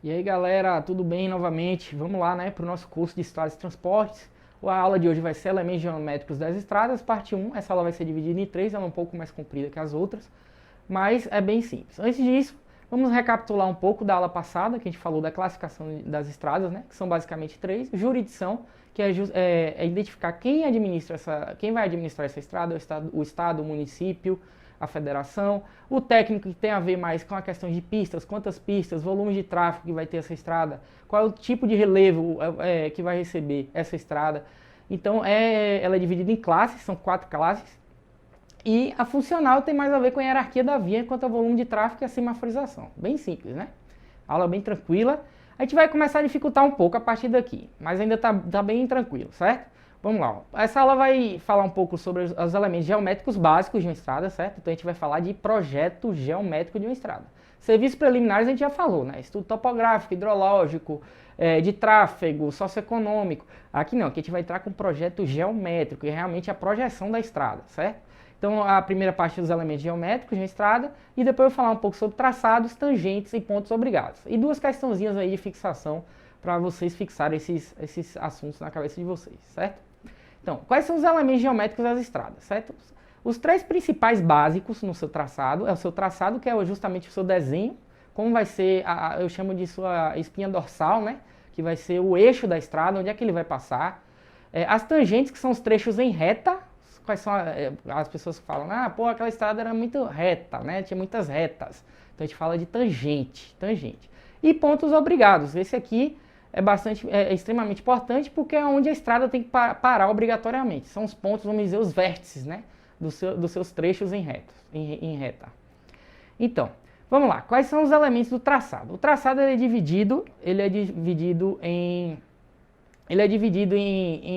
E aí galera, tudo bem novamente? Vamos lá, né, para o nosso curso de Estradas e Transportes. A aula de hoje vai ser Elementos Geométricos das Estradas, parte 1. Essa aula vai ser dividida em 3, ela é um pouco mais comprida que as outras, mas é bem simples. Antes disso, vamos recapitular um pouco da aula passada, que a gente falou da classificação das estradas, né, que são basicamente 3. Jurisdição, que é identificar quem vai administrar essa estrada, o estado, o município, a federação. O técnico, que tem a ver mais com a questão de pistas, quantas pistas, volume de tráfego que vai ter essa estrada, qual é o tipo de relevo que vai receber essa estrada. Então ela é dividida em classes, são 4 classes. E a funcional tem mais a ver com a hierarquia da via quanto ao volume de tráfego e a semaforização. Bem simples, né? Aula bem tranquila. A gente vai começar a dificultar um pouco a partir daqui, mas ainda tá bem tranquilo, certo? Vamos lá, ó. Essa aula vai falar um pouco sobre os elementos geométricos básicos de uma estrada, certo? Então a gente vai falar de projeto geométrico de uma estrada. Serviços preliminares a gente já falou, né? Estudo topográfico, hidrológico, de tráfego, socioeconômico. Aqui não, aqui a gente vai entrar com projeto geométrico, que é realmente a projeção da estrada, certo? Então a primeira parte dos elementos geométricos de uma estrada, e depois eu vou falar um pouco sobre traçados, tangentes e pontos obrigados. E duas questãozinhas aí de fixação para vocês fixarem esses assuntos na cabeça de vocês, certo? Então, quais são os elementos geométricos das estradas, certo? Os 3 principais básicos no seu traçado, é o seu traçado, que é justamente o seu desenho, como vai ser, eu chamo de sua espinha dorsal, né? Que vai ser o eixo da estrada, onde é que ele vai passar. As tangentes, que são os trechos em reta. Quais são as pessoas que falam, pô, aquela estrada era muito reta, né? Tinha muitas retas. Então a gente fala de tangente. E pontos obrigados. Esse aqui é extremamente importante porque é onde a estrada tem que parar obrigatoriamente. São os pontos, vamos dizer, os vértices, né, dos seus trechos em reta. Então, vamos lá. Quais são os elementos do traçado? O traçado é dividido em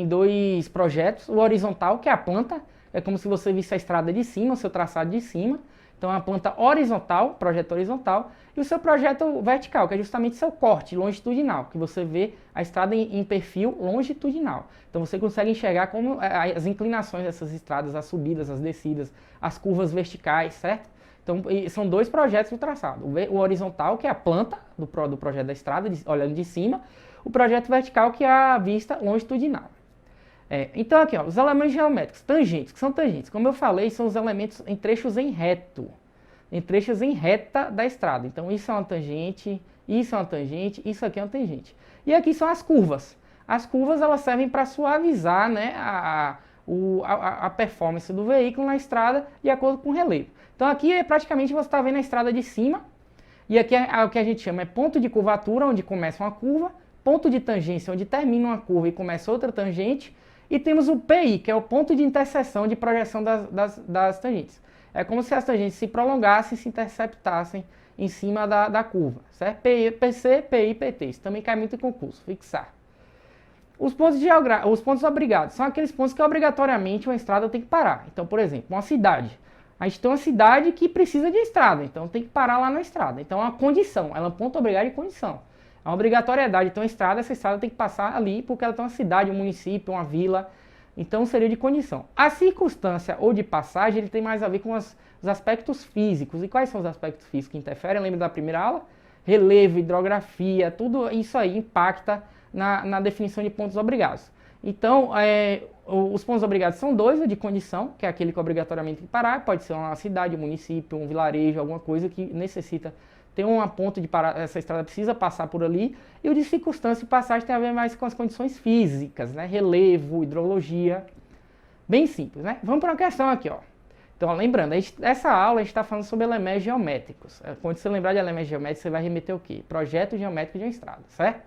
2 projetos. O horizontal, que é a planta, é como se você visse a estrada de cima, o seu traçado de cima. Então, a planta horizontal, projeto horizontal, e o seu projeto vertical, que é justamente seu corte longitudinal, que você vê a estrada em perfil longitudinal. Então, você consegue enxergar como as inclinações dessas estradas, as subidas, as descidas, as curvas verticais, certo? Então, são 2 projetos do traçado. O horizontal, que é a planta do projeto da estrada, olhando de cima. O projeto vertical, que é a vista longitudinal. Então aqui, ó, os elementos geométricos, tangentes, que são tangentes, como eu falei, são os elementos em trechos em reto, em trechos em reta da estrada. Então isso é uma tangente, isso é uma tangente, isso aqui é uma tangente. E aqui são as curvas. As curvas, elas servem para suavizar, né, a performance do veículo na estrada de acordo com o relevo. Então aqui praticamente você está vendo a estrada de cima, e aqui o que a gente chama ponto de curvatura, onde começa uma curva, ponto de tangência, onde termina uma curva e começa outra tangente, e temos o PI, que é o ponto de interseção de projeção das tangentes. É como se as tangentes se prolongassem, se interceptassem em cima da curva, certo? PC, PI, PT. Isso também cai muito em concurso, fixar. Os pontos obrigados são aqueles pontos que obrigatoriamente uma estrada tem que parar. Então, por exemplo, uma cidade. A gente tem uma cidade que precisa de estrada, então tem que parar lá na estrada. Então é uma condição, ela é um ponto obrigado de condição. É uma obrigatoriedade. Então essa estrada tem que passar ali porque ela tem uma cidade, um município, uma vila. Então seria de condição. A circunstância ou de passagem, ele tem mais a ver com os aspectos físicos. E quais são os aspectos físicos que interferem? Lembra da primeira aula? Relevo, hidrografia, tudo isso aí impacta na definição de pontos obrigados. Então, os pontos obrigados são 2, o de condição, que é aquele que obrigatoriamente tem que parar. Pode ser uma cidade, um município, um vilarejo, alguma coisa que necessita tem um ponto de parar, essa estrada precisa passar por ali, e o de circunstância e passagem tem a ver mais com as condições físicas, né? Relevo, hidrologia, bem simples, né? Vamos para uma questão aqui, ó. Então, lembrando, essa aula a gente está falando sobre elementos geométricos. Quando você lembrar de elementos geométricos, você vai remeter o quê? Projeto geométrico de uma estrada, certo?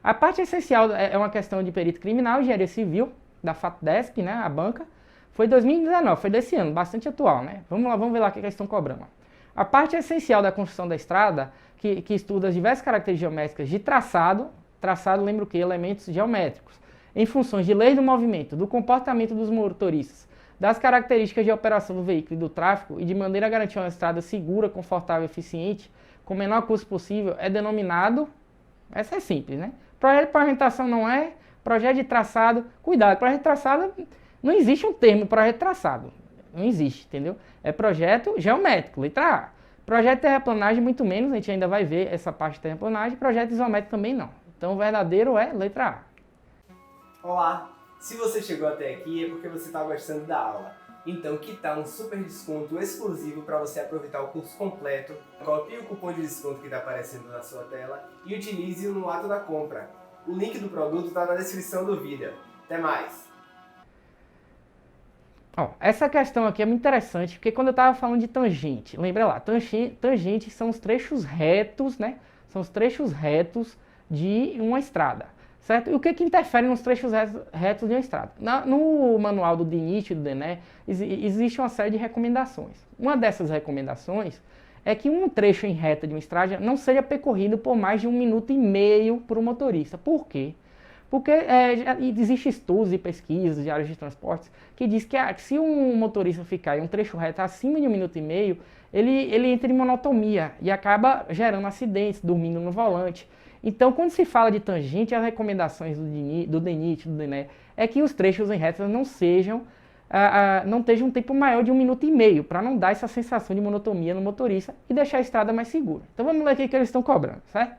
A parte essencial é uma questão de perito criminal, engenharia civil, da FATDESP, né? A banca, foi 2019, foi desse ano, bastante atual, né? Vamos lá, vamos ver lá o que eles estão cobrando. A parte essencial da construção da estrada, que estuda as diversas características geométricas de traçado, lembra o que? Elementos geométricos, em funções de lei do movimento, do comportamento dos motoristas, das características de operação do veículo e do tráfego, e de maneira a garantir uma estrada segura, confortável e eficiente, com o menor custo possível, é denominado, essa é simples, né? Projeto de pavimentação não é, projeto de traçado, cuidado, projeto de traçado, não existe um termo projeto de traçado. Não existe, entendeu? É projeto geométrico, letra A. Projeto de terraplanagem, muito menos, a gente ainda vai ver essa parte de terraplanagem. Projeto isométrico também não. Então, o verdadeiro é letra A. Olá! Se você chegou até aqui é porque você está gostando da aula. Então, que tal um super desconto exclusivo para você aproveitar o curso completo? Copie o cupom de desconto que está aparecendo na sua tela e utilize-o no ato da compra. O link do produto está na descrição do vídeo. Até mais! Ó, essa questão aqui é muito interessante, porque quando eu estava falando de tangente, lembra lá, tangentes são os trechos retos, né? São os trechos retos de uma estrada, certo? E o que interfere nos trechos retos de uma estrada? No manual do DENIT e do DENE, existe uma série de recomendações. Uma dessas recomendações é que um trecho em reta de uma estrada não seja percorrido por mais de 1 minuto e meio por um motorista. Por quê? Porque existem estudos e pesquisas de áreas de transportes que diz que se um motorista ficar em um trecho reto acima de 1 minuto e meio, ele entra em monotonia e acaba gerando acidentes, dormindo no volante. Então, quando se fala de tangente, as recomendações do DENIT, do DENE, é que os trechos em retas não estejam um tempo maior de 1 minuto e meio, para não dar essa sensação de monotonia no motorista e deixar a estrada mais segura. Então, vamos ler aqui o que eles estão cobrando, certo?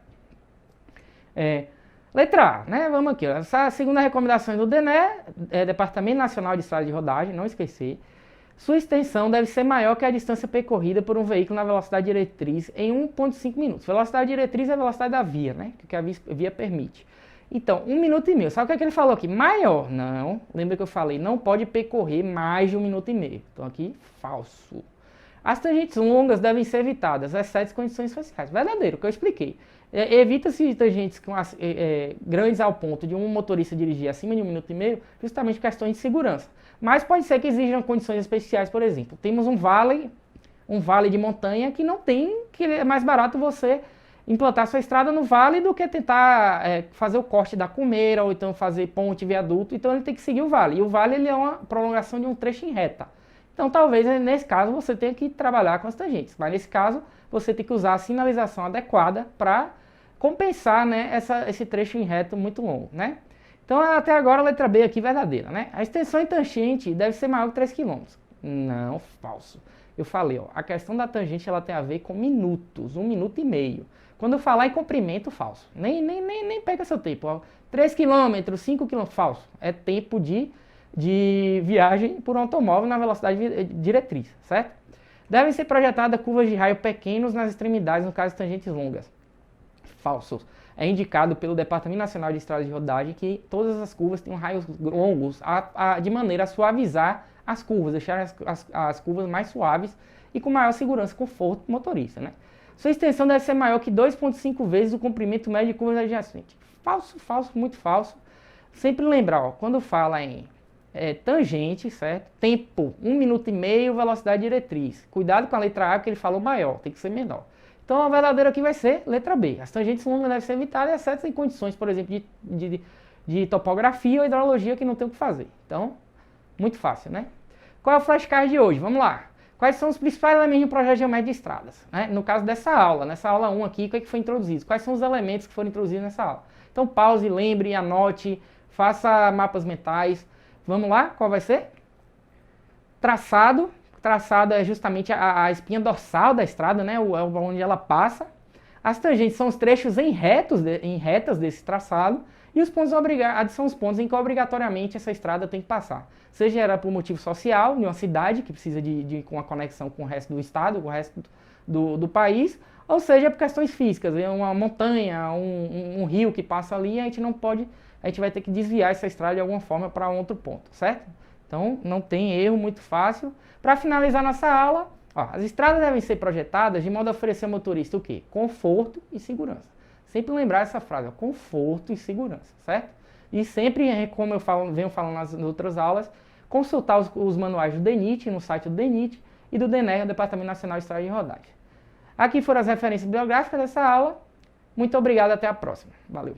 Letra A, né? Vamos aqui. Essa segunda recomendação do DENE, Departamento Nacional de Estrada de Rodagem, não esquecer. Sua extensão deve ser maior que a distância percorrida por um veículo na velocidade diretriz em 1,5 minutos. Velocidade diretriz é a velocidade da via, né? Que a via permite. Então, 1 minuto e meio. Sabe o que ele falou aqui? Maior. Não. Lembra que eu falei? Não pode percorrer mais de 1 minuto e meio. Então, aqui, falso. As tangentes longas devem ser evitadas, exceto condições especiais. Verdadeiro, que eu expliquei. Evita-se tangentes grandes ao ponto de um motorista dirigir acima de 1 minuto e meio, justamente questões de segurança. Mas pode ser que exijam condições especiais, por exemplo. Temos um vale de montanha que não tem, que é mais barato você implantar sua estrada no vale do que tentar fazer o corte da cumeira ou então fazer ponte, viaduto. Então ele tem que seguir o vale. E o vale ele é uma prolongação de um trecho em reta. Então talvez nesse caso você tenha que trabalhar com as tangentes. Mas nesse caso você tem que usar a sinalização adequada para compensar, né, esse trecho em reto muito longo, né? Então até agora a letra B aqui verdadeira, né? A extensão em tangente deve ser maior que 3 km. Não, falso. Eu falei, ó, a questão da tangente ela tem a ver com minutos, 1 minuto e meio. Quando eu falar em comprimento, falso. Nem pega seu tempo, ó. 3 km, 5 km, falso. É tempo de viagem por um automóvel na velocidade diretriz, certo? Devem ser projetadas curvas de raio pequenos nas extremidades, no caso de tangentes longas. Falso. É indicado pelo Departamento Nacional de Estradas de Rodagem que todas as curvas tenham raios longos, de maneira a suavizar as curvas, deixar as curvas mais suaves e com maior segurança e conforto do motorista, né? Sua extensão deve ser maior que 2,5 vezes o comprimento médio de curvas adjacentes. Falso, falso, muito falso. Sempre lembrar, ó, quando fala em tangente, certo? Tempo, 1 minuto e meio, velocidade diretriz. Cuidado com a letra A, porque ele falou maior, tem que ser menor. Então a verdadeira aqui vai ser letra B. As tangentes longas devem ser evitadas, exceto em condições, por exemplo, de topografia ou hidrologia que não tem o que fazer. Então, muito fácil, né? Qual é o flashcard de hoje? Vamos lá. Quais são os principais elementos de um projeto geométrico de estradas? Né? No caso dessa aula, nessa aula 1 aqui, o que foi introduzido? Quais são os elementos que foram introduzidos nessa aula? Então pause, lembre, anote, faça mapas mentais. Vamos lá? Qual vai ser? Traçado. Traçado é justamente a espinha dorsal da estrada, né? Onde ela passa. As tangentes são os trechos em retas desse traçado. E os pontos são os pontos em que obrigatoriamente essa estrada tem que passar. Seja era por motivo social, de uma cidade que precisa de uma conexão com o resto do estado, com o resto do país, ou seja por questões físicas, uma montanha, um rio que passa ali, a gente vai ter que desviar essa estrada de alguma forma para outro ponto, certo? Então não tem erro, muito fácil. Para finalizar nossa aula, ó, as estradas devem ser projetadas de modo a oferecer ao motorista o quê? Conforto e segurança. Sempre lembrar essa frase, ó, conforto e segurança, certo? E sempre, como eu venho falando nas outras aulas, consultar os manuais do DENIT, no site do DENIT e do DENER, o Departamento Nacional de Estrada de Rodagem. Aqui foram as referências bibliográficas dessa aula. Muito obrigado, até a próxima. Valeu!